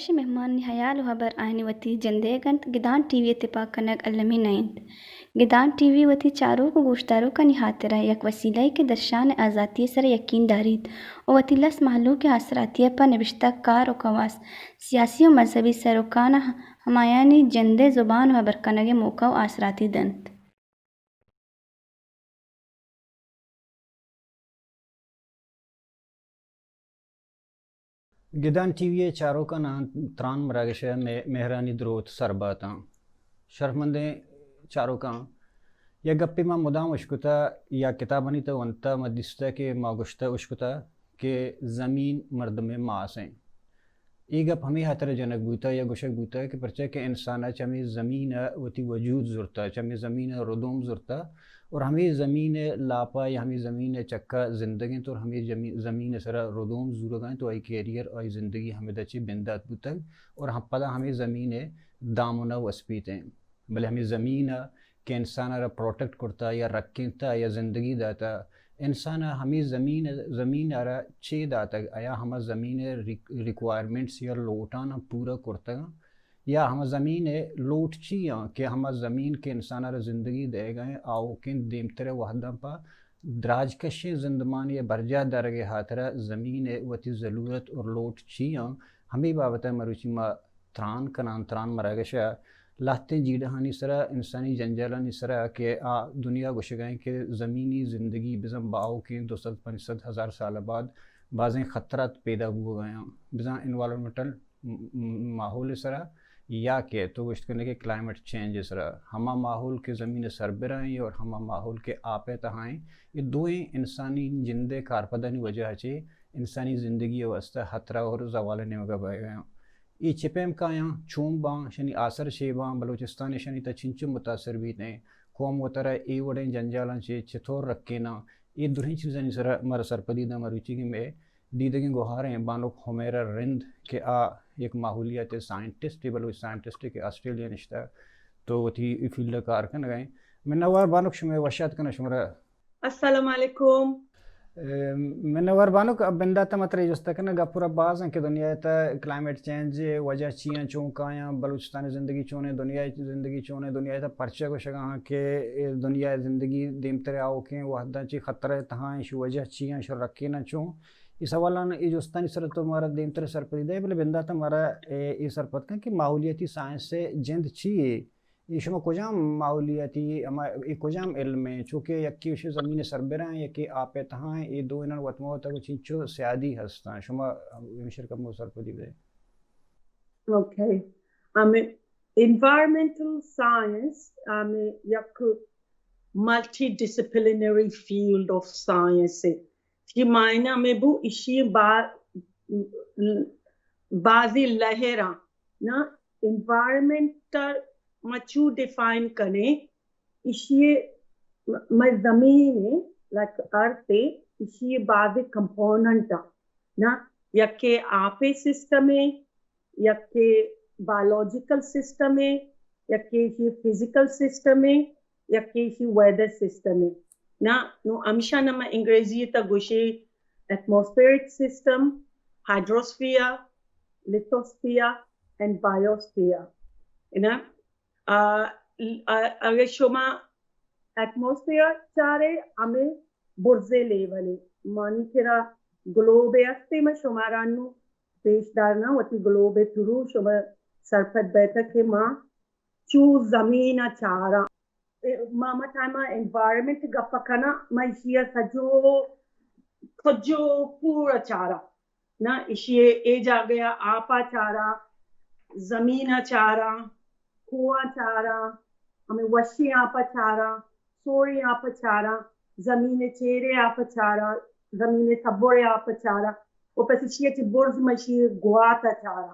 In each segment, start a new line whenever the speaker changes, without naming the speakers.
Bashi mehman hayal habar ahni wati jandegant Gidan TV ittifaq kanak alami naint. Gidan TV wati चारों को गोश्तारों का निहातरा यक वसीला के दर्शान आज़ाती सर यकीन दारीद और वतीलस महलों के असरातिया पर नबिश्ता कार और कवास सियासी और मजहबी सरोकाना हमायानी जंदे ज़ुबान व बरकनगे मौका और असराती दंत
गिदान टीवी चारों का नाम त्रान मरागश मेहरानी द्रोत सरबाता शर्फमंदे चारों का या गप्पी मा मुदाम उश्कुता या किताबनी तो वंता मदिस्ता के मागुश्ता उश्कुता के ज़मीन मर्द में मास हैं ये गप हमें हाथर जनक बूता या गुशक बूता कि परचे के इंसान चमें ज़मीन वती वजूद ज़ुरता चमें ज़मीन रुदूम ज़ुरता और हमें ज़मीन लापा या हमें ज़मीन चक्का ज़िंदगी तो हमें ज़मीन सरा रुदूम ज़ुरगाएं तो आई कैरियर आई ज़िंदगी हमें दची बिंदात बूतक और हम पता हमें ज़मीन दामुना वस्पीते हैं भले हमें ज़मीन के इंसान प्रोटेक्ट करता या रखता या ज़िंदगी दाता इंसान हमें ज़मीन आरा चे दाता आया हम ज़मीन रिक्वायरमेंट्स या लोटाना पूरा करता या हम ज़मीन लोट चिया कि हम ज़मीन के इंसान ज़िंदगी दे गए आओ किन देमतर वहदा पा द्राज कशे जिंदमान या बरजा दरगे हाथरा ज़मीन वती ज़रूरत और लोट चिया हमें बाबत मरुचि मा त्रान कनान त्रान मरागशा लाते जीडहानी सरा इंसानी जंजालानी सरा के दुनिया गुशगाएँ के ज़मीनी ज़िंदगी बिज़म बाओ के 250,000 साल बाद बाज़ें ख़तरात पैदा हुए गए बिज़ा इन्वायरमेंटल माहौल सरा या के तो वश करने के क्लाइमेट चेंज सरा हमा माहौल के ज़मीन सरबराएँ और हमा माहौल के आपे तहाएँ ये दो इंसानी जिंदे कारपदानी वजह से इंसानी ज़िंदगी अवस्था खतरा और जवाल नेमगा बह गए ये चिपेम का यहाँ चूम बाँ शनि आसर शेबाँ बलोचिस्तान शनि तचिंचुम मुतासर भी ने कौम वतरा ए वड़े जंजालन से चिथोर रखे ना ये दुरही चीज़ें सरा मर सरपदीदा मरुचि में दीदगी गुहार हैं बानोक हुमेरा रिंद के एक माहौलियात साइंटिस्ट बलो साइंटिस्ट के ऑस्ट्रेलिया निश्ता तो वो थी फील्ड कार कर गए मैं नवार बानोक शुमे वशात का नशुमरा
अस्सलाम वालेकुम
मैं नवार बानोक अब बंदा तमतरे जोस्ता करना गपुरा बाज हैं कि दुनिया ता क्लाइमेट चेंज वजह चियाँ चों काया बलूचिस्तान ज़िंदगी चोने दुनिया ज़िंदगी चोने दुनिया ता परचा को शगा के दुनिया ज़िंदगी देमतरे आओ के वहदा ची खतरे तहाँ शु वजह चियाँ शु रखे ना चों इस हवाला ये जोस्तानी सर तो हमारा देमतर सरपदी दे बोले बंदा तो हमारा ये सरपद का कि माहौलियाती साइंस से जिंद चाहिए ये शुमा कुजाम माहौलियाती हमारे कुजाम इल्म में चूँकि यक्की उसे ज़मीन सरबरा हैं यक्की आपे तहाँ ये दो इन्हन वतमो तक चिंचो स्यादी हस्ता शुमा मिशर कब सरपदी दे
Okay. Environmental science yak multidisciplinary field of science है कि मायना में वो इसी बाजी लहरा ना environmental मचू डिफाइन करें इसी मैं ज़मीन like अर्थ इसी बाजी कंपोनेंट ना यके आपे सिस्टम है यके बायोलॉजिकल सिस्टम है यके फिजिकल सिस्टम है यके वेदर सिस्टम है ना नो अमशा नमा अंग्रेजी ता गुशे atmospheric system hydrosphere lithosphere and biosphere ना अगर शुमा एटमॉस्फेयर चारे हमें बुर्जे लेवल मानी किरा ग्लोब अस्ते में शुमारानु पेशदारना वती ग्लोब थ्रू शुमा सरफत बैठक के माँ चू जमीन चारा मामा टाइमा एनवायरनमेंट गपकना मैशिया सजो खजो पूरा चारा ना इशिए ए जा गया आपा चारा जमीन चारा कुआ चारा हमें वशी आपा चारा सोरी आपा चारा जमीन चेरे आपा चारा जमीन सबोरे आपा चारा वो पसिशिया ची बुर्ज मशी गुआता चारा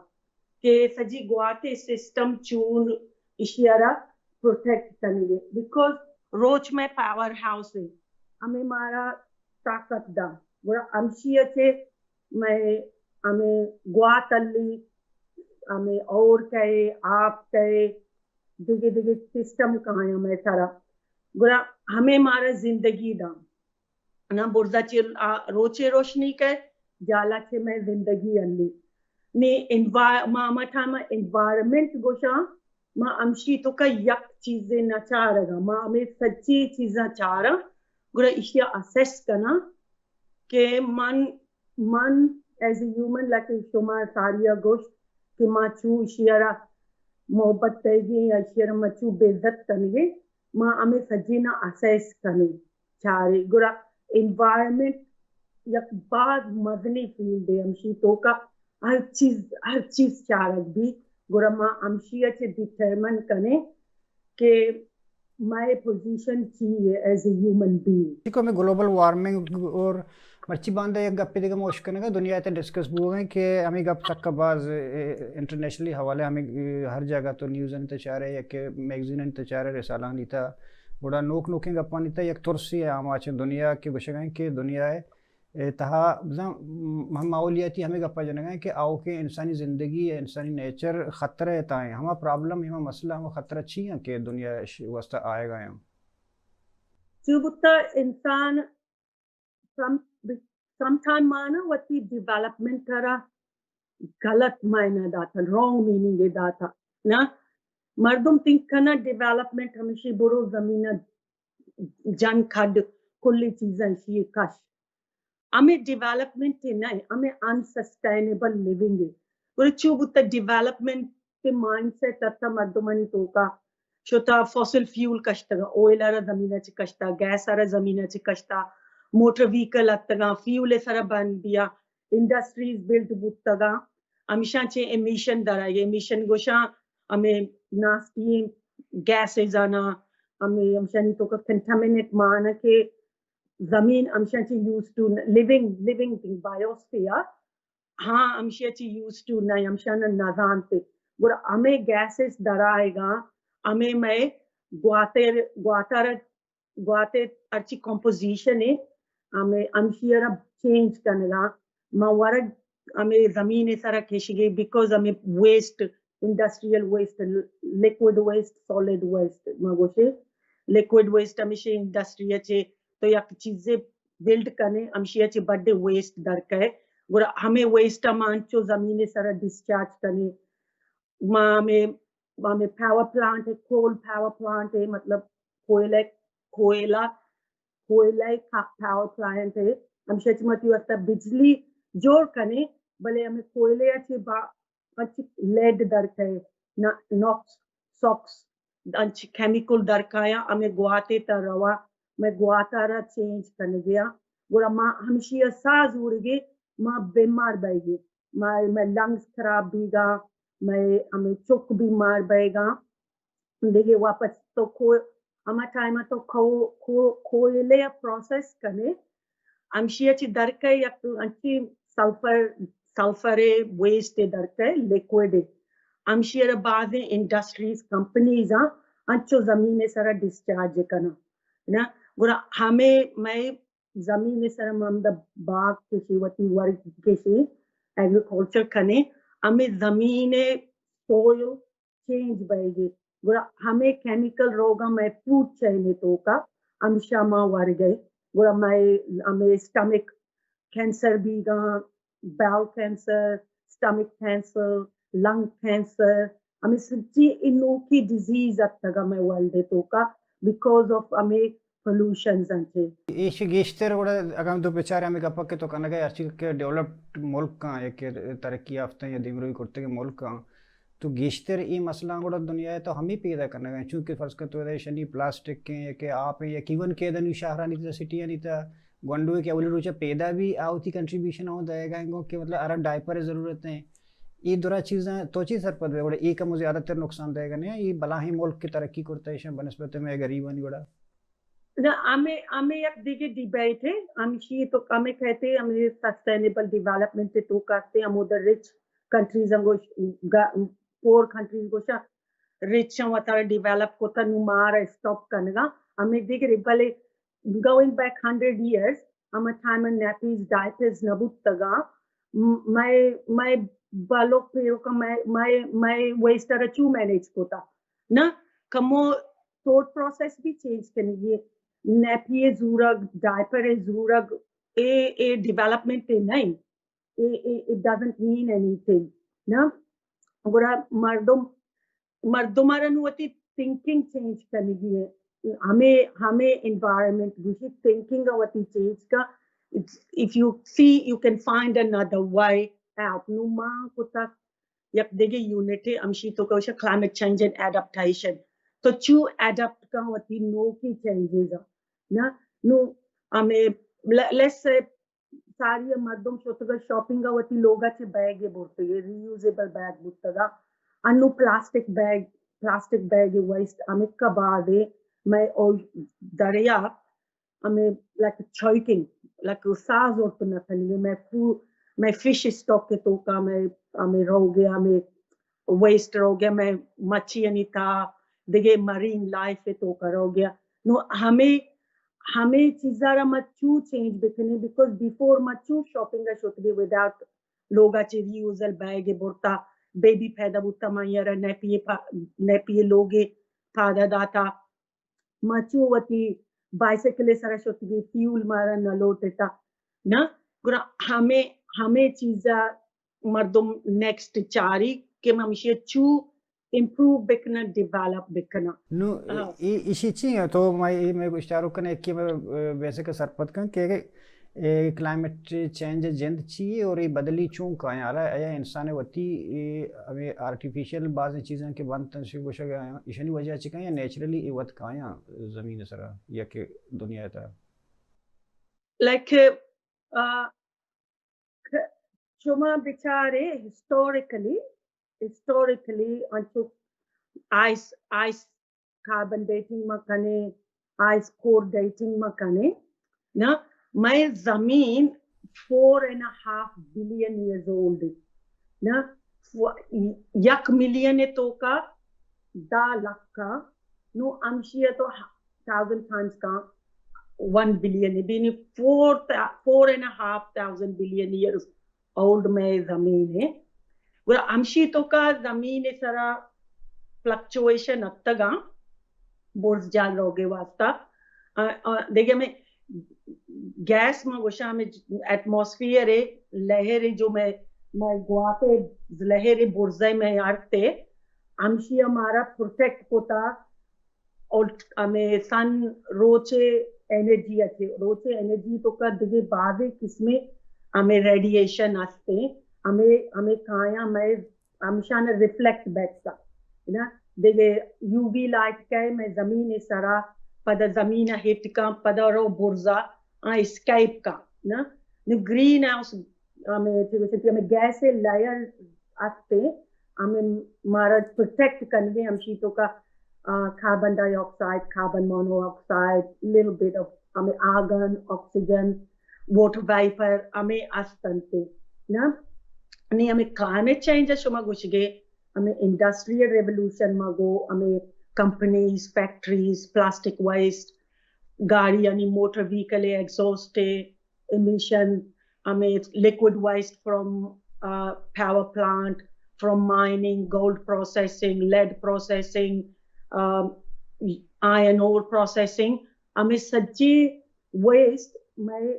के सजी गुआते सिस्टम चून इशियारा प्रोटेक्ट करेंगे बिकॉज रोच में पावर हाउस है हमें मारा ताकत दा वो अमशिया से मैं हमें गुआतली हमें और कहे आप कहे दिगे दिगे सिस्टम कहाँ है हमें सारा गुरा हमें मारा जिंदगी दा ना बुर्जा चे रोचे रोशनी के जाला चे मैं जिंदगी अल्ली ne ma tama environment gosha ma amshi to ka yak cheeze na charaga ma ame sachi cheeza chara gura ishya assess kana ke man as a human like shoma saria gosh ke ma chu ishya मोहब्बत करेगी या शेर मचू बेइज्जत करेंगे माँ हमें सजीना assess करें चारे गुरा environment या बाद मदनी फील्ड है हमशी तो का हर चीज चारक भी गुरा माँ हमशी अच्छे डिटरमिन करें कि my position चाहिए as a human being
को हमें ग्लोबल वार्मिंग और मर्ची बांधे एक गप्पे दिखे मुश्क करने का दुनिया इतने डिस्कस हुए हैं कि हमें गप तक का बाज इंटरनेशनली हवाले हमें हर जगह तो न्यूज़ नहीं तचारे या कि मैगजीन नहीं तचारे रिसाला नहीं था बड़ा नोक नोकिंग गप्पा नहीं था एक तुरसी है आम आज दुनिया के बशगाएं कि दुनिया है तहा हम माहौलियाती हमें गप्पा जनेगा कि आओ के इंसानी ज़िंदगी या इंसानी नेचर ख़तरे ताएं हमारा प्रॉब्लम हमारा मसला हमारा ख़तरा छी है कि दुनिया वास्ता आएगा हम
चुबुत्ता इंसान sometime माना वती development करा गलत मायना दाता wrong meaning ये दाता ना मर्दुम think करना development हमेशा बुरो ज़मीना जन खड कुल्ली चीज़ें शी कश हमें development के नहीं हमें unsustainable living है वो चुबुत्ता development के mindset तत्ता मर्दुमनी तो का शोता fossil fuel कश्ता oil आरा ज़मीना ची कश्ता gas आरा ज़मीना ची कश्ता motor vehicle attega fuel sara ban diya industries built buttaga amisha che emission dara emission gosha ame nasty gases ana ame amisha ni to ka contaminate mana ke zameen amisha che used to living thing biosphere ha amisha che used to na amisha na nazan te gura ame gases dara aega ame mai guate archi composition hai हमें अमशियरा change करनेगा मावारा हमें ज़मीन सारा खेशिगे because हमें waste industrial waste liquid waste solid waste मगोशे liquid waste हमेशे industry अच्छे तो या चीज़ें build करने अमशिया चे बड़े waste दरका है वो हमें waste अमांचो ज़मीन सारा discharge करने हमें power plant है coal power plant है मतलब कोयला power plant है हम शचमती वस्ता बिजली जोड़ कने भले हमें कोयले अच्छे अच्छी lead दरका है ना NOx SOx अच्छी chemical दरका है हमें गुआते तरवा मैं गुआतारा change करने गया वो माँ हमशी साज उड़गे माँ बीमार बैगे मैं lungs खराब बीगा मैं हमें चुक बीमार बैगा देखिए वापस तो हमारा टाइम तो कोयले प्रोसेस करने अमशिया ची दरका या तो अंची सल्फर वेस्ट दरका लिक्विड अमशिया बाद इंडस्ट्रीज कंपनीज अंचो जमीन सारा डिस्चार्ज करना ना गुरा हमें मैं जमीन सारा ममदा बाग किसी वती वर्ग किसी एग्रीकल्चर करने हमें जमीन सोयल चेंज बैगे गुरा हमें केमिकल रोगा मैं फूड चाहिए तो का अमशा माँ वर गए गुरा मैं हमें स्टमक कैंसर भी गा bowl cancer stomach cancer lung cancer हमें सच्ची इन्हों की डिजीज अत्तगा मैं वर्ल्ड तो का बिकॉज ऑफ हमें पोल्यूशन संचे
इश गेस्टर वड़ा अगर दो बेचारे हमें गप्पा के तो कहना गया अच्छी के डेवलप्ड मुल्क का एक तरक्की याफ्ता या दिमरोई करते के मुल्क का तो गेस्टर ये मसला गोड़ा दुनिया है तो हम ही पैदा करना है चूँकि फर्ज कर तो शनि प्लास्टिक के कि आप या कीवन के दनु शहरा नहीं था सिटी नहीं था गंडू के अवली रुचा पैदा भी आवती कंट्रीब्यूशन हो जाएगा इनको कि मतलब अरे डायपर ज़रूरत है ये दोरा चीज़ें तो चीज़ सर पद बड़ा एक का मुझे ज़्यादातर नुकसान देगा नहीं ये बला ही मुल्क की तरक्की करता है बनस्पत में गरीब नहीं बड़ा
ना हमें एक दिखे डिबेट है हम शी तो हमें कहते हैं हमें सस्टेनेबल डेवलपमेंट तो करते हैं हम उधर रिच कंट्रीज हमको poor countries Gosha rich and what are developed kota numara stop करनेगा हमें देख रहे भले going back 100 years हमें time and nappies diapers नबूत तगा मैं बालों पे का मैं waste रचू manage कोता ना कमो thought process भी change करनी है nappy ज़रूरत diaper ज़रूरत ए development है नहीं it doesn't mean anything ना गुरा मर्दुमारन वती थिंकिंग चेंज करनी है हमें हमें एनवायरनमेंट गुशी थिंकिंग वती चेंज का if you see you can find another way out numa kuta yak dege unit amshi to ka climate change and adaptation तो chu adapt का वती no की changes ना no हमें let's say सारी मर्दम शोतगा shopping वती लोगाचे बैग बोलते हैं रियूजेबल बैग बुतगा अनु प्लास्टिक बैग वेस्ट हमें कबादे मैं और दरिया हमें like choking like साज और तो नथनी मैं फिश स्टॉक के तो का मैं हमें रो गया मैं वेस्ट हो गया मैं मच्छी अनिता देखे मरीन लाइफ पे तो कर हो गया नो हमें चीज़ारा मच्छू चेंज बिकने बिकॉज बिफोर मच्छू शॉपिंग का शोतगी विदाउट लोगा चे रियूजल बैग बोरता बेबी पैदा बुता मायरा नेपिए लोगे फादा दाता मच्छू वती बाइसाइकिल सारा शोतगी फ्यूल मारा नलोटेता ना गुरा हमें चीज़ा मर्दम नेक्स्ट चारी के ममशिया चू improve बिकना develop बिकना
नु इसी चीज़ तो मैं कुछ चारों कने कि मैं वैसे का सरपत kan के क्लाइमेट चेंज जिंद चाहिए और ये बदली चूं का आ रहा है इंसान वती हमें आर्टिफिशियल बाज़ चीज़ें के बंद तन से कुछ गया इशनी वजह से कहीं नेचुरली ये वत काया ज़मीन सरा या के दुनिया था
like चुमा बिचारे historically onto ice carbon dating makane ice core dating makane na my zameen 4.5 billion years old na yak million to ka da lakka no amshiya to 1,000 times ka 1 billion bini 4.5 billion years old my zameen hai amshi तो का जमीन सारा fluctuation अत्तगा bourse जाल रोगे वास्ता देखिए मैं gas में गोशा में एटमॉस्फेयर है लहर जो मैं गुआते लहर बोर्ज़े में आरते amshi हमारा प्रोटेक्ट होता और हमें सन रोचे एनर्जी तो का देखिए बाद किसमें हमें रेडिएशन आते हमें काया मैं हमेशा रिफ्लेक्ट बैक का ना देखे यूवी लाइट का मैं जमीन सारा पद जमीन हिट का पद रो बुर्जा स्काइप का ना ग्रीन हाउस हमें गैस लेयर आते हमें मारा प्रोटेक्ट करने हम शीतों का carbon dioxide carbon monoxide little bit of हमें आर्गन ऑक्सीजन वाटर वेपर हमें आस्तंते ना नहीं हमें क्लाइमेट चेंज है शुमा कुछ गे हमें इंडस्ट्रियल रेवोल्यूशन में गो हमें कंपनीज फैक्ट्रीज प्लास्टिक वेस्ट गाड़ी यानी मोटर व्हीकल एग्जॉस्ट emission हमें liquid waste from power plant from mining gold processing lead processing iron ore processing हमें सच्ची waste में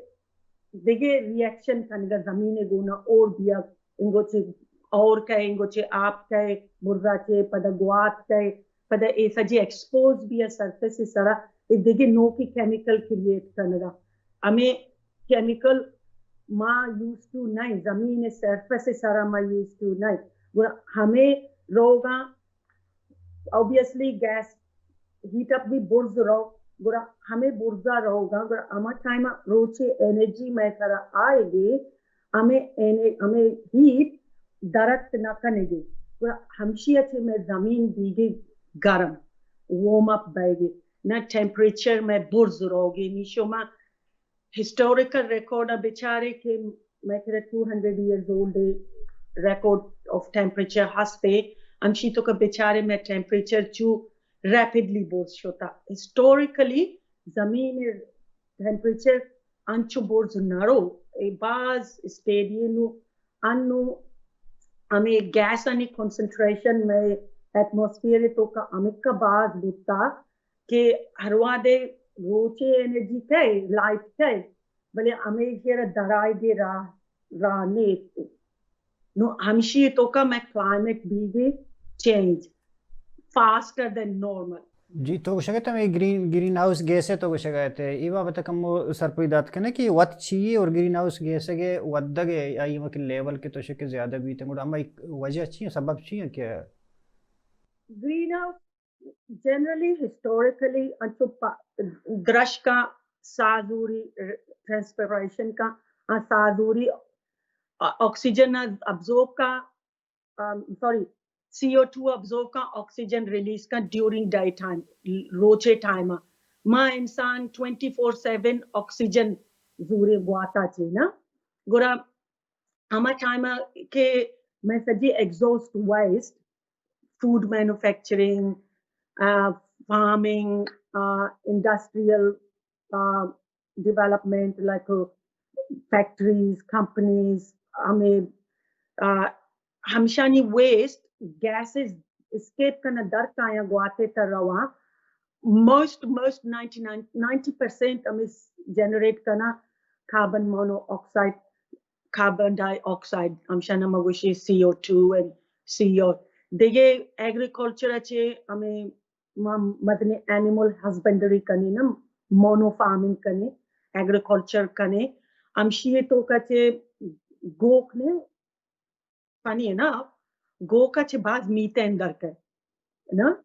देखिए रिएक्शन करने जमीन गुना और दिया इंगोचे और कहे इंगोचे आप कहे बुर्जाचे पद गुआत कहे पद ऐसा जी एक्सपोज भी है सरफेस से सारा एक देखिए नो की केमिकल क्रिएट करने हमें केमिकल माँ यूज टू नहीं जमीन सरफेस से सारा माँ यूज टू नहीं हमें रोगा ऑब्वियसली गैस हीट अप भी बुर्ज रहो गुरा हमें बुर्जा रहोगा गुरा हमारे टाइम रोचे एनर्जी में सारा आएगी हमें हीट दरख्त न कनेगी गुरा हमशी अच्छे में जमीन दीगी गर्म वार्म अप बैगी ना टेम्परेचर में बुर्ज रहोगी निशो में हिस्टोरिकल रिकॉर्ड बेचारे के मैं कह 200 years old record of temperature हस्ते हमशी तो का बेचारे में टेम्परेचर चू rapidly boards होता historically जमीन temperature अंचु boards नारो ए बाज स्टेडियम अनु हमें गैस अनि concentration में एटमॉस्फेयर तो का अमिक का बाज बुता के हरवा दे रोचे एनर्जी के लाइट के भले हमें ये दराई दे रा ने no hamshi toka my climate bige change faster than normal.
जी तो शगत में ग्रीन हाउस गैस है तो शगत है इवा बता कम सरपुई दात कने कि वत चाहिए और ग्रीन हाउस गैस के वद्दगे या इवा के लेवल के तो शके ज्यादा भी ते मुड़ा हम वजह चाहिए सबब चाहिए क्या
Greenhouse generally historically अंचो द्रश का साजूरी ट्रांसपिरेशन का साजूरी ऑक्सीजन अब्जॉर्ब का sorry CO2 अब्जॉर्ब का ऑक्सीजन रिलीज का ड्यूरिंग डे टाइम रोचे टाइम मां इंसान 24/7 ऑक्सीजन जूरे गुआता चे ना गुरा हमा टाइम के मैं सजी exhaust waste food manufacturing, farming, industrial development like factories, companies. हमशानी waste gases escape करना दर काया गुआते तरवा most 90% हमें generate करना carbon monoxide, carbon dioxide. हमशाना मगुशी CO2 and CO. देखिए एग्रीकल्चर अच्छे हमें मदने एनिमल हस्बेंडरी करनी ना मोनो फार्मिंग करने एग्रीकल्चर करने अमशीए तो कचे गोक ने पानी है ना गो कचे बाज मीथेन दर के ना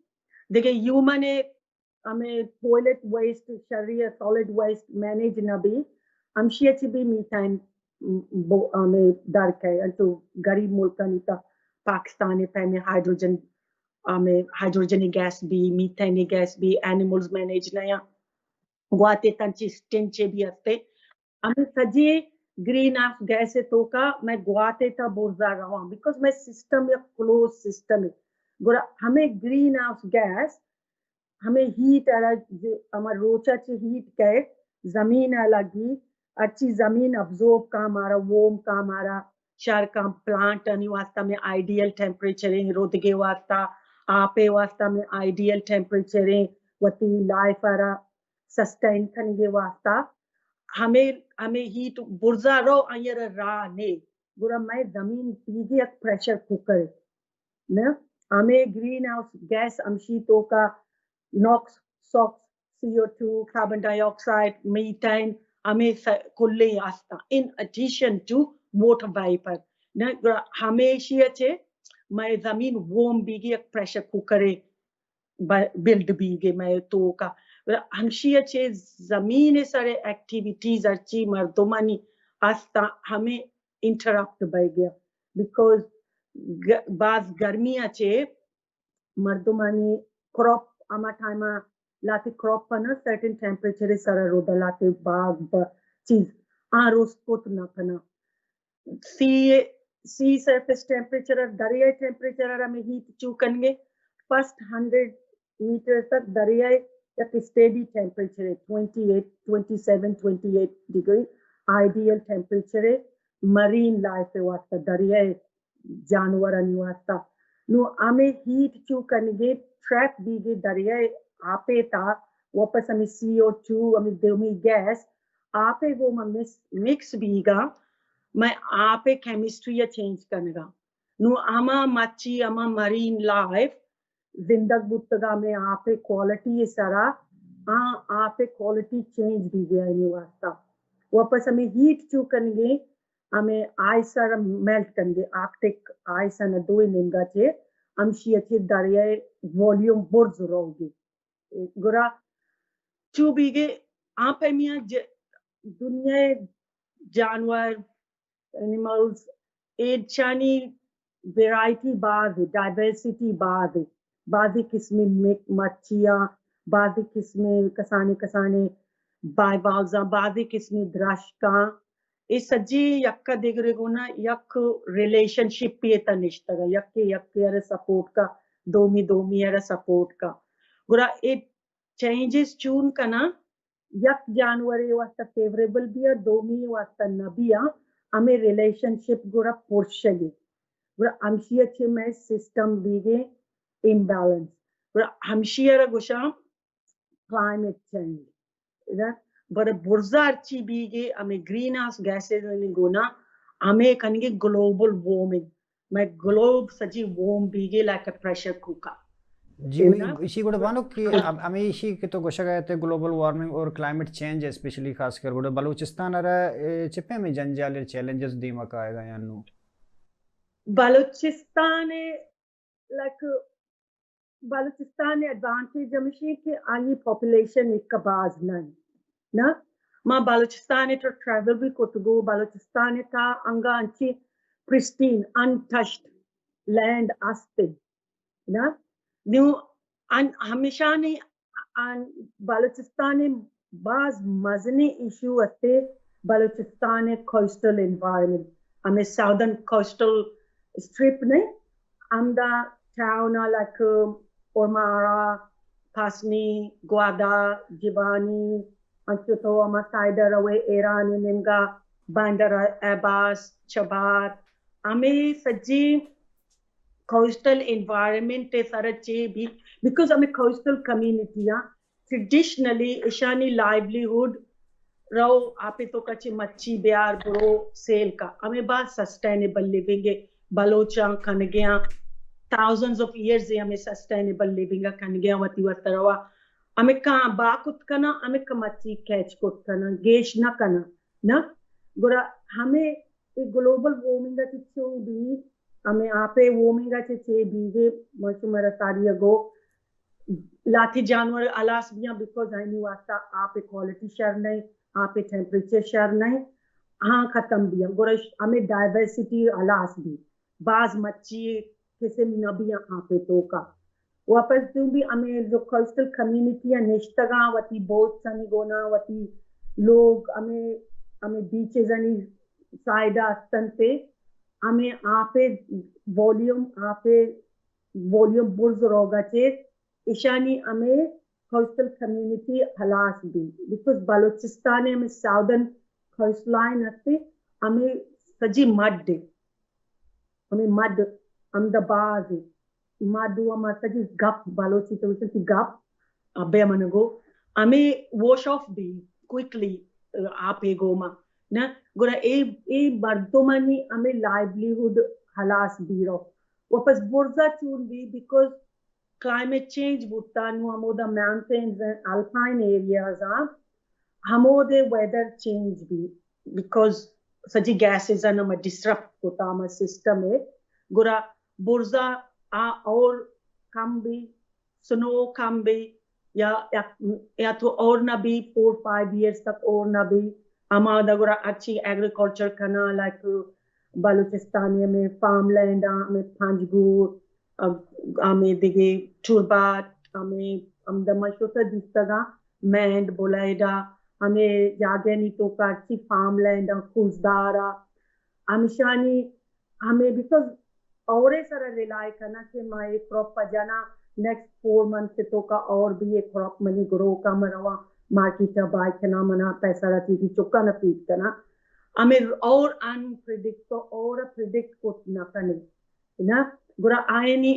देखिए ह्यूमन ने हमें टॉयलेट वेस्ट शरीर सॉलिड वेस्ट मैनेज ना भी अमशीए ची भी मीथेन हमें दर के तो गरीब मुल्क नहीं था पाकिस्तान में हाइड्रोजन गैस भी मीथेन गैस भी एनिमल्स मैनेज नया गुआते तंची स्टिंचे भी हस्ते हमें सजी ग्रीन हाउस गैस तो का मैं गुआते था बोलता रहा बिकॉज मैं सिस्टम या क्लोज सिस्टम है गुरा हमें ग्रीन हाउस गैस हमें हीट अलग हमारा रोचा ची हीट के जमीन अलग ही अच्छी जमीन अब्जॉर्ब का हमारा वोम का हमारा शहर का प्लांट अनि वास्ता में आइडियल टेम्परेचर रोदगे वास्ता आपे वास्ता में आइडियल टेम्परेचर वती लाइफ आरा सस्टेन करने वास्ता हमें हीट बुर्जा रो अयर रा ने गुरा मैं जमीन पीगे एक प्रेशर कुकर न हमें ग्रीन हाउस गैस अमशी तो का NOx SOx CO2 carbon dioxide methane हमें कुल्ले आस्ता in addition to water vapor न हमेशा चे मैं जमीन वोम बीगी एक प्रेशर कुकरे बिल्ड बीगे मैं तो का हमेशा चे जमीन सारे एक्टिविटीज अच्छी मर्दोमानी आस्ता हमें इंटरप्ट बढ़ गया बिकॉज बाज गर्मियाँ चे मर्दोमानी क्रॉप आमा टाइम लाते क्रॉप पर ना सर्टेन टेम्परेचर सारा रोदा लाते बाग चीज रोज कोत ना कना sea surface temperature और दरिया टेम्परेचर और हमें हीट चू करेंगे फर्स्ट 100 मीटर तक दरिया एक स्टेडी टेम्परेचर है 27 डिग्री आइडियल टेम्परेचर है मरीन लाइफ है वास्ता दरिया जानवर अनि वास्ता नो हमें हीट चू करेंगे ट्रैप बीगे दरिया आपे था वापस हमें CO2 हमें देमी गैस आपे वो हमें मिक्स बीगा मैं आपे केमिस्ट्री चेंज करेगा नु आमा मच्छी आमा मरीन लाइफ जिंदग बुतगा में आपे क्वालिटी सारा आपे क्वालिटी चेंज भी गया नहीं वास्ता वापस हमें हीट चू करेंगे हमें आइस सारा मेल्ट करेंगे आर्कटिक आइस न दो निंगा चे हमशी अच्छे दरिया वॉल्यूम बढ़ जरूरी गुरा चू बीगे आप मियाँ दुनिया जानवर एनिमल्स एडचानी वैरायटी बाज डाइवर्सिटी बाजी किस्में मच्छियाँ बाजी किस्में कसाने बायबाल्जा बाजी किस्में द्रशका इस सज्जी यक्का दिगरे गुना यक रिलेशनशिप पे तनिष्ठगा यक्के अरे सपोर्ट का दोमी अरे सपोर्ट का गुरा इट चेंजेस चून कना यक जानवर वास्ता फेवरेबल बिया दोमी वास्ता नबिया हमें रिलेशनशिप गुरा पोर्शगे गुरा हमशिया चे में सिस्टम बीगे imbalance गुरा हमशिया गुशा climate change इधर बड़े बुर्जा अच्छी बीगे हमें ग्रीन हाउस गैसेस ने गुना हमें कनेंगे ग्लोबल वार्मिंग मैं ग्लोब सजी वोम बीगे लाइक अ प्रेशर कुकर
जी
You
मी
know?
इसी కూడా बानो कि अब हमें इसी के तो गोशा गए थे ग्लोबल वार्मिंग और क्लाइमेट चेंज स्पेशली खासकर गुड़े बलूचिस्तान अरे चिपे में जंजाल चैलेंजेस दीमक आएगा यानू
बलूचिस्तान लाइक बलूचिस्तान एडवांटेज जमशी कि आई पॉपुलेशन एक कबाज नहीं ना मां बलूचिस्तान तो ट्रैवल भी कोतगो बलूचिस्तान था अंगा अंची pristine untouched land आस्ते ना न्यू हमेशा नहीं बलूचिस्तान में बाज मजनी इशू आते बलूचिस्तान कोस्टल एनवायरनमेंट हमें साउदर्न कोस्टल स्ट्रिप नहीं amda town like Ormara, Pasni, Guada, Jibani, Anchuto, Amasaida, away Iran, Nimga, Bandar Abbas, Chabat. Ame Saji coastal environment is Sarache because I'm a coastal community. Traditionally, Ishani livelihood Rao आपे तो कच्ची मच्छी ब्यार बुरो cell का हमें बात sustainable living है बलोचा खन गया thousands of years हमें सस्टेनेबल लिविंग का खन गया वती वतरवा हमें कहाँ बाकुत करना हमें कमच्छी कैच कुत करना गेश ना करना ना गुरा हमें एक ग्लोबल वार्मिंग का चिच्चो भी हमें आपे वार्मिंग का चिच्चे बीजे मशुमरा तारिया गो लाठी जानवर अलास बिया बिकॉज आई नी वास्ता आप क्वालिटी शहर नहीं आप टेम्परेचर शहर नहीं हाँ खत्म भी गोरश हमें डाइवर्सिटी अलास भी बाज मच्छी किसे नबी आप तो का वापस तुम भी हमें जो कोस्टल कम्युनिटी है निश्तगा वती बोट सनी गोना वती लोग हमें बीचेस अनि साइड अस्तन पे हमें वॉल्यूम बुर्ज रोगा चे ईशानी हमें coastal community halas भी because Balochistan में southern coastline आते हमें सजी मड हमें मड अहमदाबाद मडू हमार सजी गप बालोची तो उसे गप अबे मनगो हमें wash off भी quickly आप एगोमा ना गोरा ए बर्दोमनी हमें livelihood halas भी रो वापस बुर्जा चून भी because climate change butanu hamo the mountains and alpine areas hamo the weather change bhi because saji gases are nama disrupt hota hama system hai gura burza aur kam bhi snow kam bhi ya to aur na bhi 4-5 years tak aur na bhi hama da gura achhi agriculture kana like Balochistan mein farmland mein Panjgur हमें दिगे टूरबाट हमें अमदमशोता दिस्तगा mind बोलाइडा हमें जागे नी तो काची farmland खुजदारा हमेशानी हमें because औरे सारा rely करना कि मैं एक क्रॉप पजाना नेक्स्ट 4 मंथ से तो का और भी एक क्रॉप मनी ग्रो का मरवा मार्केट बाय करना मना पैसा रखी थी चुका न पीट करना हमें और अनप्रिडिक्ट तो और प्रिडिक्ट को ना करने ना गुरा आयनी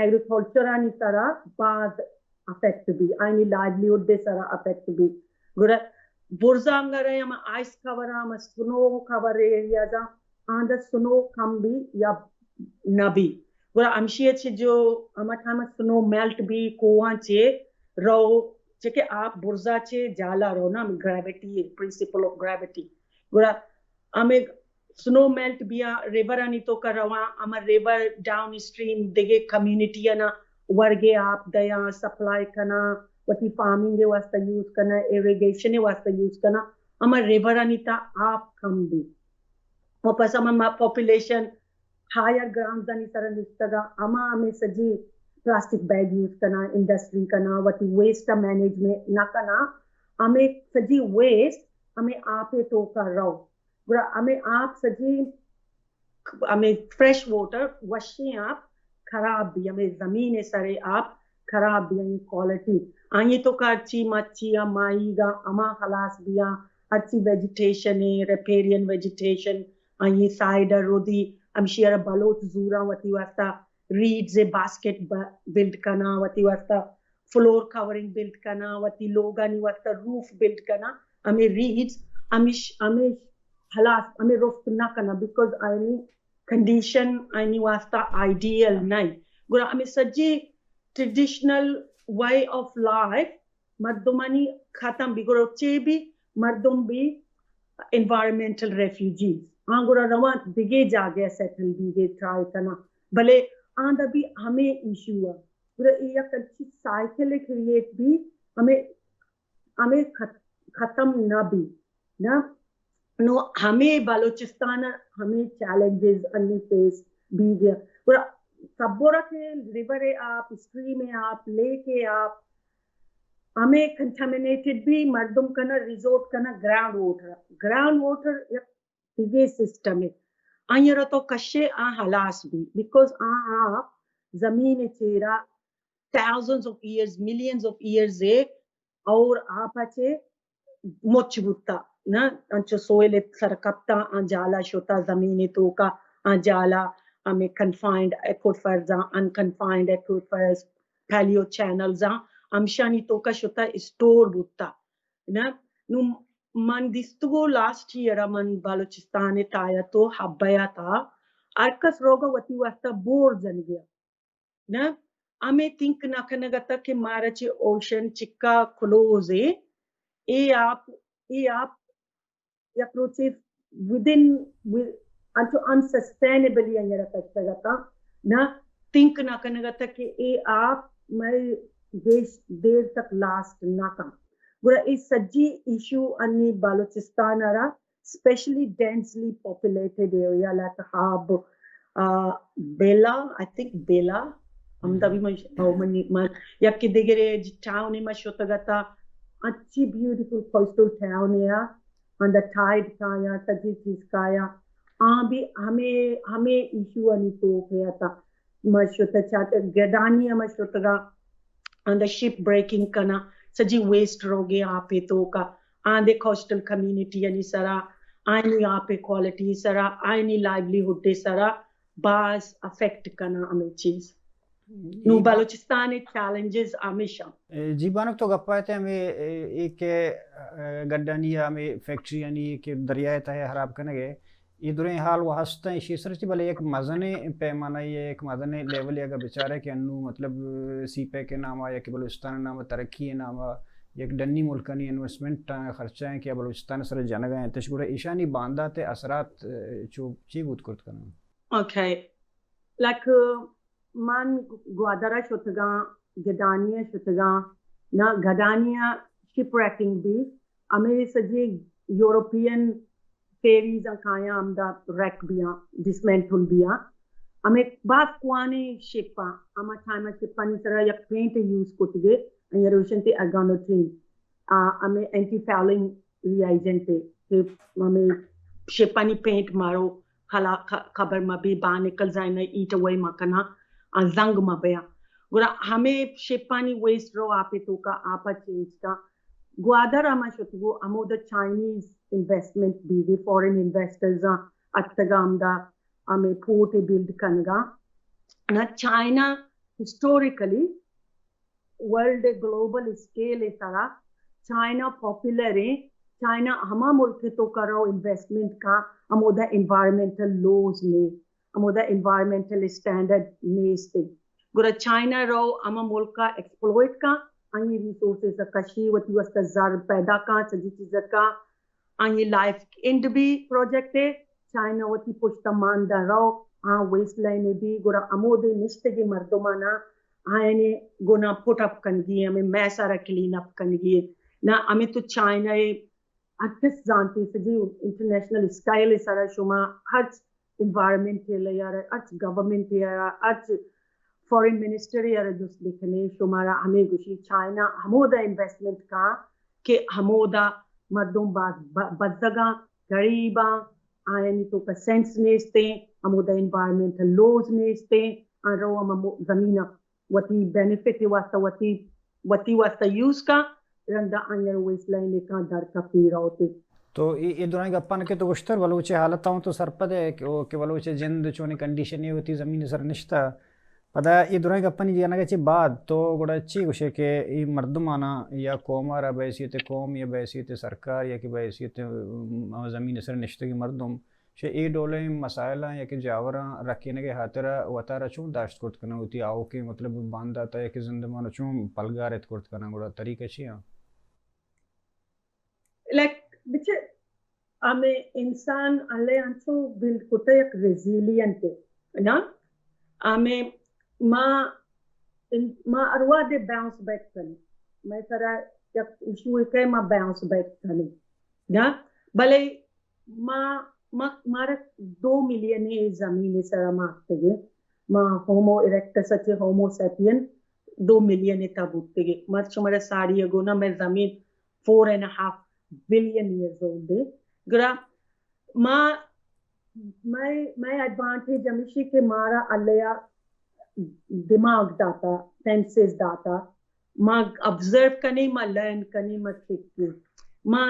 एग्रीकल्चर आनी सारा बाद अफेक्ट भी आयनी लाइवलीहुड दे सारा अफेक्ट भी गुरा बुर्जा अंगरे हम आइस कवर हम स्नो कवर एरिया जा आंदा स्नो कम भी या नबी गुरा अमशिए छे जो हम स्नो मेल्ट भी कोवा छे रो छे आप बुर्जा छे जाला रो ना ग्रेविटी प्रिंसिपल ऑफ ग्रेविटी गुरा हमें स्नो मेल्ट बिया रिवर अनि तो करवा अमर रिवर डाउन स्ट्रीम दिगे कम्युनिटी ना वर्गे आप दया सप्लाई करना वती फार्मिंग के वास्ते यूज करना इरिगेशन के वास्ते यूज करना अमर रिवर अनि ता आप कम भी वापस हम पॉपुलेशन हायर ग्राउंड अनि तरह दिस्तगा हमें सजी प्लास्टिक बैग यूज करना इंडस्ट्री करना वती वेस्ट मैनेजमेंट ना करना हमें सजी वेस्ट हमें आपे तो कर रहा हमें आप सजी हमें फ्रेश वाटर वशी आप खराब भी हमें जमीन सरे आप खराब भी हमें क्वालिटी आइए तो का अच्छी मच्छी या माईगा अमा खलास बिया अच्छी वेजिटेशन है रेपेरियन वेजिटेशन आइए साइडर रोदी अमशियर बलोच जूरा वती वास्ता रीड्स ए बास्केट बिल्ड करना वती वास्ता फ्लोर कवरिंग बिल्ड करना वती लोगानी वास्ता रूफ बिल्ड करना हमें रीड्स हमें हलास हमें रोस्ट ना करना बिकॉज आईनी condition ani wasta ideal nai gura ame saji traditional way of life mardumani khatam bi gura chebi mardum bi environmental refugees angura rawa dige jage settle dige try kana bale anda bi hame issue है पूरा ये कच्ची cycle create भी हमें हमें खत्म ना भी ना नो हमें बलूचिस्तान हमें चैलेंजेस अन्य फेस भी गया पूरा सबोरा के रिवर है आप स्ट्रीम है आप लेक है आप हमें कंटामिनेटेड भी मर्दम करना रिजोर्ट करना ग्राउंड वाटर ये सिस्टम है आयरा तो कशे आ हलास भी बिकॉज आप जमीन चेरा thousands of years, millions of years और आपाचे मोचबुता ना अंचो सोयले सरकप्ता अंजाला शोता जमीने तो का अंजाला हमें confined aquifers unconfined aquifers paleo channels amshani to का शोता store बुता ना नु man दिस्तुगो last year man Balochistan ताया तो हब्बया था अर्कस रोगवती वास्ता बोर जन गया ना हमें थिंक ना करने का कि मारा चे ओशन चिक्का क्लोज है ये आप अप्रोच विदिन अंतो अनसस्टेनेबली अंजरा करता था ना थिंक ना करने का कि ये आप मैं देर तक लास्ट ना का बुरा इस सज्जी इशू अन्य बालूचिस्तान आरा specially densely populated area like Hub Bela I think Bela Amdavi man yakki digere town in Mashotagata achi beautiful coastal town ya on the tide kaya tajiskaya abi hame issue ani to gaya tha Mashota chat Gadania Mashotaga on the ship breaking kana saji waste roge ape to ka ande coastal community ani sara ani ape quality sara ani livelihood de sara bas affect kana ame cheez नो Balochistan challenges हमेशा
जीबानक तो गप्पा थे हमें एक गड्डानी या हमें factory यानी कि दरियाए ता है हराब करने गए ये दुरे हाल वो हंसते हैं शीशर ची भले एक मजने पैमाना ये एक मजने लेवल या का बेचारे के अन्नू मतलब सीपे के नाम या कि बलूचिस्तान नाम तरक्की है नाम एक डन्नी मुल्कानी इन्वेस्टमेंट खर्चा है कि बलूचिस्तान सर जन गए तशगुर ईशानी बांधा ते असरात चो ची बुत कुर्त करना
okay like man Guadara shotga Gadania shotga na Gadania shipwrecking bi ame saje European ferries kaya amda wreck biya dismantle biya ame bas kwane shipa ama time shipa ni sara yak paint use kotige and erosion te aganotin ame anti fouling reagent te ame shipa ni paint maro hala khabar ma bi ba nikal zaina eat away makana जंग मबया गुरा हमें शेपानी waste रो आपे तो का आपा change का ग्वादर आमा शतगो Amo the Chinese investment भी फॉरेन इन्वेस्टर्स अत्तगामदा हमें पोर्ट बिल्ड कनगा ना China historically world global scale है सारा चाइना पॉपुलर है चाइना हमा मुल्क तो करो इन्वेस्टमेंट का अमो द एनवायरमेंटल लॉज में amoda environmental standard neste gura China ro ama mulka exploit ka ani resources kashi wati wasta zar paida ka saji chiz ka ani life end bi project hai China wati pushta manda ro wasteland bi gura amode niste ge mardumana ayane guna put up kangi ame maisara clean up kangi na ame to China artist जानते सजी international style सारा शुमा हर environmental यार आज government यार आज foreign minister यार जो लिखने शुमारा हमें गुशी चाइना हमोदा investment का के हमोदा मर्दों बदगा गरीबा आयनी तो का sense नेस्ते हमोदा environmental laws नेस्ते आरो हम जमीन वती benefit वती वास्ता use का रंदा अंयर wasteland का दर का फिर होते
तो ये दोनों गप्पन के तो गुश्तर बलूचे हालत हूँ तो सरपद है कि बलूचे जिंद चोने कंडीशन ये होती ज़मीन सर निश्ता पता ये दोनों गप्पन जी आना के बाद तो बड़ा अच्छी कुछ है कि ये मर्दमाना या कौम रा बैसियत कौम या बैसियत सरकार या कि बैसियत ज़मीन सर निश्ते की मर्दम She e dole masaila ya ki javara rakine ke hatira watara chun dasht kurt kana uti आओ की मतलब बांधा था या कि जिंदमान चूं पलगारेत kurt kana गुड़ा तरीके छिया
like biche ame insan alle ancho build kota yak resilient na ame ma ma arwa de bounce back kani मैं सारा yak issue ke ma bounce back kani na bale मारा 2 मिलियन जमीन सारा मागते मा होमो इरेक्टस अच्छे होमो सैपियन 2 मिलियन तब उठते मत हमारा सारी अगोना मैं जमीन 4.5 billion years old gra ma मैं एडवांटेज हमेशा के मारा अल्लाह दिमाग दाता सेंसेस दाता मां ऑब्जर्व करने मां लर्न करने मां सीखने मां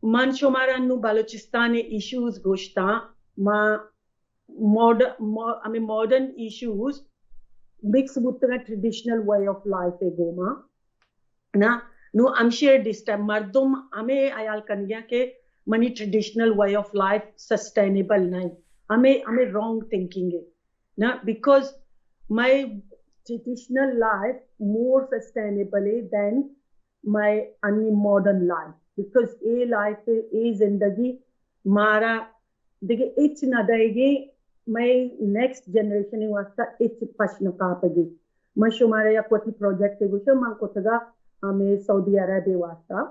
मन शुमारा नु बलूचिस्तान इश्यूज गोश्ता मां मॉडर्न इश्यूज मिक्स बुतरा ट्रेडिशनल वे ऑफ लाइफ है गोमा ना नु अमशेर डिस्टर्ब मर्दुम हमें आयाल कन्या के मनी traditional way of life sustainable नहीं हमें रॉन्ग थिंकिंग है ना because my traditional life more sustainable है देन माय अन्य मॉडर्न लाइफ बिकॉज ए लाइफ ए जिंदगी मारा देखिए इच न देगी मैं नेक्स्ट जनरेशन वास्ता इच पश्न कापगी मैं शुमारे या कोई प्रोजेक्ट है गुशो मां कोतगा हमें सऊदी अरब वास्ता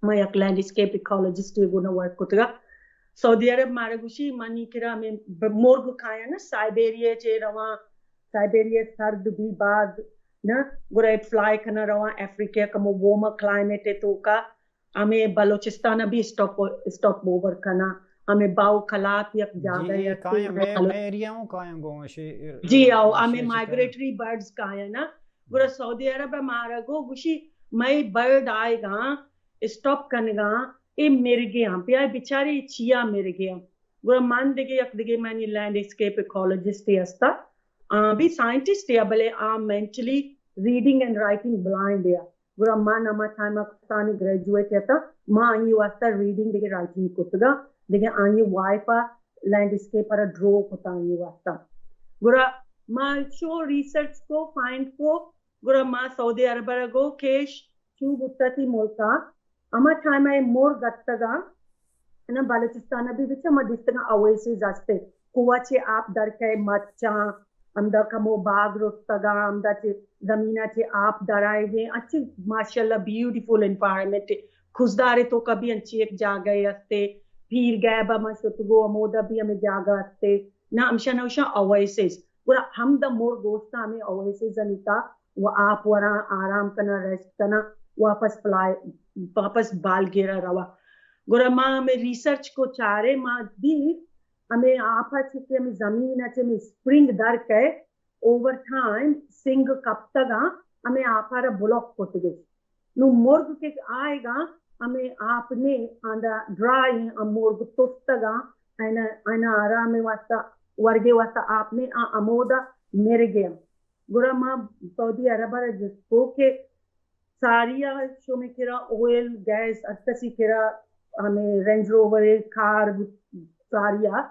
मैं एक लैंडस्केप इकोलॉजिस्ट है गुना वर्क कोतगा सऊदी अरब मारे गुशी मानी किरा में मोर्ग खाया ना साइबेरिया चे रवा साइबेरिया सर्द भी बाद ना गुरा फ्लाई करना रवा अफ्रीका का मो वार्मर क्लाइमेट है तो का हमें बलूचिस्तान भी स्टॉप ओवर करना हमें बाउ खलात या ज्यादा या
काया मैं एरिया हूं काया गो
जी आओ हमें माइग्रेटरी बर्ड्स काया ना गुरा सऊदी अरब मारा गो गुशी मैं बर्ड आएगा स्टॉप कनेगा ए मेरे गया पिया बेचारे चिया मेरे गया गुरा मान देगे यक देगे मैंने लैंडस्केप इकोलॉजिस्ट हस्ता भी साइंटिस्ट है भले mentally reading and writing blind है गुरा मान अमा टाइम पाकिस्तानी ग्रेजुएट है मां आई वास्ता रीडिंग देगे राइटिंग कोतगा देगे आई वाइफा लैंडस्केप पर ड्रॉ होता आई वास्ता गुरा मां शो रिसर्च को फाइंड को गुरा मां सऊदी अरब गो केश चू बुत्तती मोल्का अमा टाइम आई मोर गत्तगा ना बलूचिस्तान भी बिचा मदिस्तगा ओएसिस असते कुवाचे आप दरके मच्चा अमदा कमो बाग रोस्तगा अमदा चे जमीना चे आप दराएगे अच्छी माशाल्लाह ब्यूटीफुल एनवायरनमेंट खुशदारे तो कभी अच्छी एक जागे असते फिर गए बमा शुतगो अमोदा भी हमें जागा असते ना हमशा नौशा ओएसिस पूरा हम द मोर गोश्ता हमें ओएसिस अनिता वो आप वरा आराम करना रेस्ट करना वापस बाल गिरा रवा गुरा माँ हमें रिसर्च को चारे माँ दी हमें आप अच्छे हमें जमीन अच्छे में स्प्रिंग दर के ओवर टाइम सिंग कब तक हमें आपारा ब्लॉक होते गए नु मुर्ग के आएगा हमें आपने आंदा ड्राई मुर्ग तोस्तगा आना आराम में वास्ता वर्गे वास्ता आपने अमोदा मेरे गया गुरा माँ सऊदी अरब जिसको के सारिया शो में किरा ऑयल गैस अत्तसी किरा हमें रेंज रोवर कार सारिया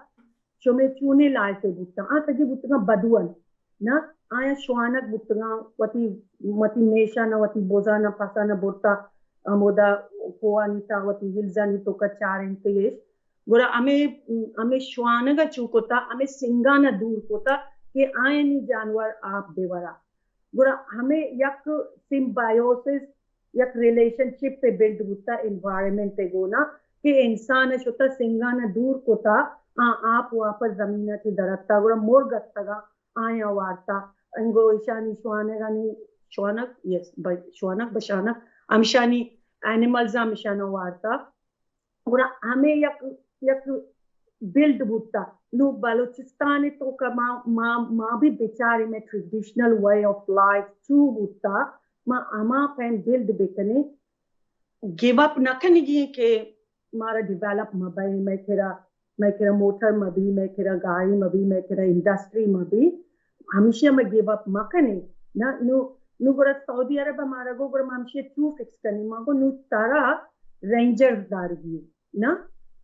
शो में चूने लाए से बुत्ता तजी बुत्ता बदुअन ना आया श्वानक बुत्ता वती मती मेशा न वती बोजा न पसा न बोता अमोदा कोआनिता वती हिल्जानी तो का चार इंतेश गुरा हमें श्वानक चूकोता हमें सिंगा न दूर कोता के आए नी जानवर आप बेवरा गुरा हमें यक सिम्बायोसिस यक रिलेशनशिप पे बिल्ड होता एनवायरनमेंट पे गोना कि इंसान शुता सिंगा न दूर कोता आप वापस जमीना ची दरत्ता गुरा मोर गत्तगा आया वार्ता अंगो ईशानी श्वानगानी श्वानक यस श्वानक बशानक अमशानी एनिमल्स अमशानो वार्ता गुरा हमें यक बिल्ड होता नु बलूचिस्तान तो का माँ भी बेचारे में ट्रेडिशनल वे ऑफ लाइफ चू होता माँ अमा pen build bakanae give up न करने के मारा डेवलप मबाई मैं केरा मोटर में भी मैं केरा गाड़ी में भी मैं केरा इंडस्ट्री में भी हमेशा मैं गिव अप मकने ना नु गुरा सऊदी अरब मारा गो गुरा हमेशा चू फिक्स करने माँ को नु तारा रेंजर दारगी ना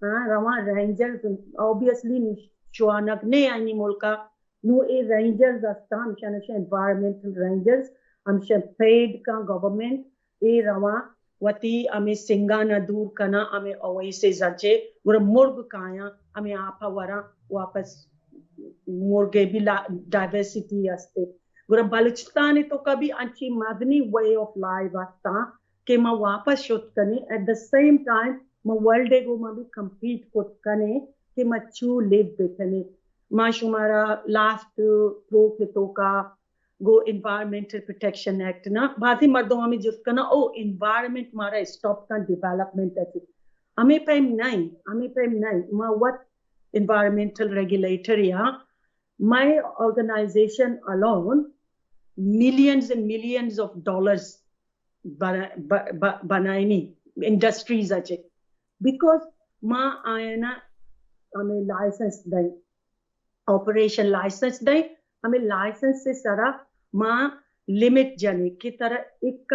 रवा रेंजर्स ऑब्वियसली शुआनकने आनी मुल्का नु ए रेंजर्स असता हमशन एनवायरमेंटल रेंजर्स हमशन पेड का गवर्नमेंट ए रवा वती हमें सिंगा न दूर कना हमें ओवैसे जचे गुर मुर्ग काया हमें आपा वरा वापस मुर्गे भी डाइवर्सिटी असते गुर बलुचिस्तान तो कभी अच्छी मदनी वे ऑफ लाइफ असता के मैं वापस शुद्ध कने एट द सेम टाइम मैं वर्ल्ड गो में भी compete कुछ कने कि मैं चू लिव बेकने मां शुमारा लास्ट प्रो के तो का गो एनवायरमेंटल प्रोटेक्शन एक्ट ना बाती मर्दों में जिसका ना ओ एनवायरमेंट मारा स्टॉप का डेवलपमेंट है हमें पे नहीं मां व्हाट एनवायरमेंटल रेगुलेटर या my organization alone millions and millions of dollars बनाइनी इंडस्ट्रीज अच्छे बिकॉज माँ आए ना हमें लाइसेंस दें ऑपरेशन लाइसेंस दें हमें लाइसेंस से सारा माँ लिमिट जाने की तरह एक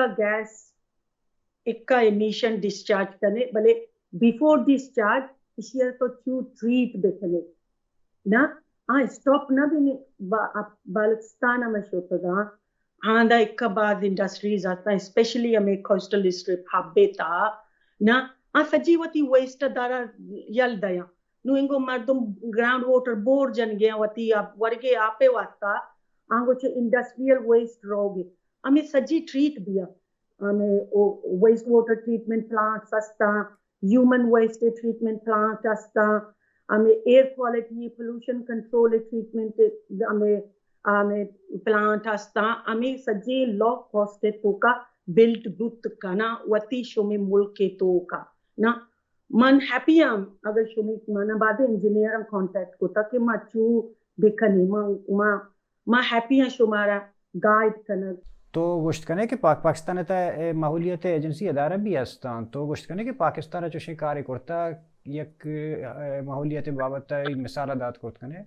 का एमिशन डिस्चार्ज करने भले बिफोर डिस्चार्ज इसी तो चू ट्रीट देखने ना स्टॉप ना भी बालुचिस्तान में शोतगा आंदा एक बाद इंडस्ट्रीज आता स्पेशली हमें कोस्टल स्ट्रिप हब्बेता ना सजीवती वेस्ट दारा यल दया नु इंगो मर्दम ग्राउंड वाटर बोर जन गया वती आप वर्गे आपे वास्ता आंगो चे इंडस्ट्रियल वेस्ट रोगे हमें सजी ट्रीट दिया हमें वेस्ट वाटर ट्रीटमेंट प्लांट सस्ता ह्यूमन वेस्ट ट्रीटमेंट प्लांट सस्ता हमें air quality pollution control treatment हमें प्लांट असता हमें सजे लो कॉस्ट तो का बिल्ट बुत कना वती शुमे मुल्क के तो का ना मन हैप्पी am अगर शुमे मन बाद इंजीनियर कांटेक्ट को तक मा चू देखनी मा हैप्पी है शुमारा गाइड कना
तो गोश्त करने के पाकिस्तान है माहौलियत एजेंसी अदारा भी हस्ता तो गोश्त करने के पाकिस्तान जो कार्य करता एक माहौलियत बाबत मिसाल दात करत कने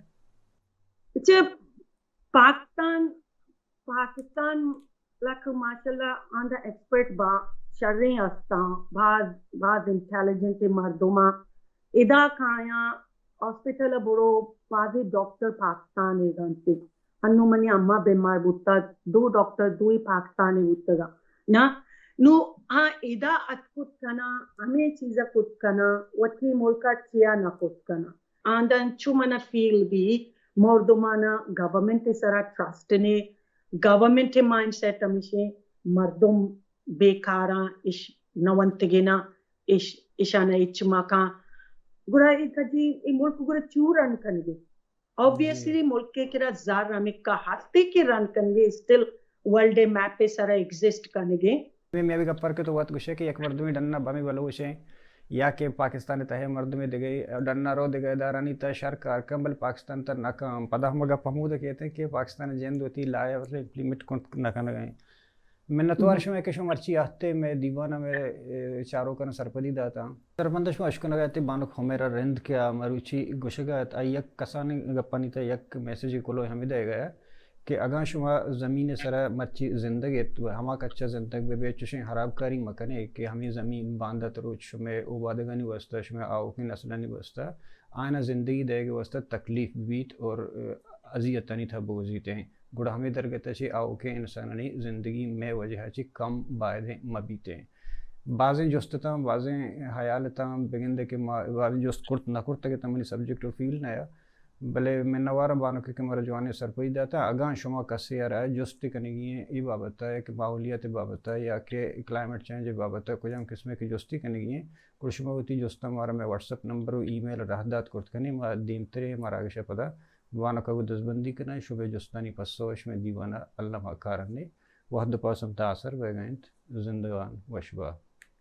पाकिस्तान लक माशाल्लाह आंदा एक्सपर्ट बा शर्रे अस्ता बाद इंटेलिजेंट मर्दोमा इदा काया हॉस्पिटल बड़ो पादे डॉक्टर पाकिस्तान एगंते अन्नु मनी अम्मा बीमार बुत्ता दो डॉक्टर दो ही पाकिस्तान बुत्तगा ना नु इदा अत्कुत कना हमें चीजा कुत कना वती मुल्का चिया ना कुत कना आंदा चुमना फील भी मर्दोमाना गवर्नमेंट सरा ट्रस्ट ने गवर्नमेंट माइंडसेट हमेशा मर्दों बेकारा इश नवंतगेना इशाना इचमाका गुरा इकजी इ मुल्क गुरा चू रन कनगे ऑब्वियसली मुल्क के किरा जार हमें का हफ्ते के रन कनगे स्टिल वर्ल्ड मैप पे सारा एग्जिस्ट कनगे मैं भी कपर के तो बात कुछ है कि एक मर्द में डन्ना बमी वालों से या के पाकिस्तान तहे मर्द में दिगई डन्ना रो दिगई दारानी त सरकार कंबल पाकिस्तान त नाकाम पदा मगा पमूद कहते हैं कि पाकिस्तान जेंद होती लाया लिमिट नाका गए मैंने तो वर्ष में केशो मर्ची आते मैं दीवाना में चारों का सरपदी दाता सरपंच में अशकुन गए बानो खमेरा रिंद क्या मरुचि गुशगत यक कसाने गप्पानी त यक मैसेज कोलो हमें दे गया कि अगा शुमा ज़मीन सरा मच्छी ज़िंदगी तो हमा कच्चा ज़िंदगी बे बेचुशे हराबकारी मकने कि हमें ज़मीन बांधा तो शुमे उबादगनी वस्ता शुमे आओ की नस्लनी वस्ता आना ज़िंदगी देगे वस्ता तकलीफ बीत और अजियतनी था बोजीते हैं गुड़ा हमें दरगत चे आओ के इंसानी ज़िंदगी में वजह ची कम बायदे मबीते हैं बाज़ें जोस्तता बाज़ें हयालता बिगिंदे के बाज़ें जोस्त कुर्त न कुर्त के तमनी सब्जेक्ट और फील्ड नया भले मैं नवारा बानो के मर जवाने सरपई दाता अगा शुमा कसे यार है जोस्ती कनेगी ये बाबत है कि माहौलियत बाबत है या कि क्लाइमेट चेंज बाबत है कुछ हम किस्म की जोस्ती कनेगी कुछ में होती जोस्ता हमारा मैं व्हाट्सअप नंबर ईमेल रहदात कुर्त कने मा दीमतरे हमारा आगे पता वाना का वो दसबंदी करना शुबे जोस्तानी पसोश में दीवाना अल्लाह कारण ने वहद पासम तासर वगैंत जिंदगान वशबा